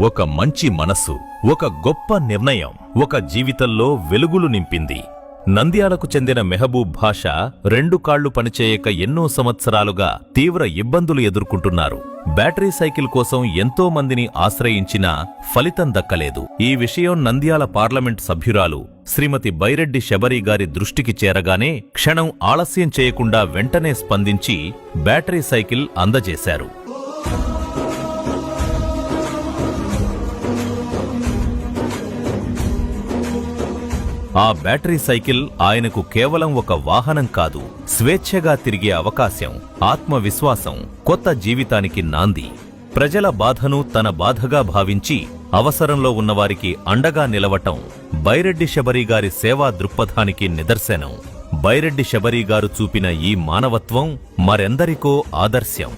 ఒక మంచి మనసు, ఒక గొప్ప నిర్ణయం, ఒక జీవితంలో వెలుగులు నింపింది. నంద్యాలకు చెందిన మెహబూబ్ భాషా 2 కాళ్లు పనిచేయక ఎన్నో సంవత్సరాలుగా తీవ్ర ఇబ్బందులు ఎదుర్కొంటున్నారు. బ్యాటరీ సైకిల్ కోసం ఎంతో మందిని ఆశ్రయించినా ఫలితం దక్కలేదు. ఈ విషయం నంద్యాల పార్లమెంట్ సభ్యురాలు శ్రీమతి బైరెడ్డి శబరి గారి దృష్టికి చేరగానే క్షణం ఆలస్యం చేయకుండా వెంటనే స్పందించి బ్యాటరీ సైకిల్ అందజేశారు. ఆ బ్యాటరీ సైకిల్ ఆయనకు కేవలం ఒక వాహనం కాదు, స్వేచ్ఛగా తిరిగే అవకాశం, ఆత్మవిశ్వాసం, కొత్త జీవితానికి నాంది. ప్రజల బాధను తన బాధగా భావించి అవసరంలో ఉన్నవారికి అండగా నిలవటం బైరెడ్డి శబరి గారి సేవా దృక్పథానికి నిదర్శనం. బైరెడ్డి శబరి గారు చూపిన ఈ మానవత్వం మరెందరికో ఆదర్శం.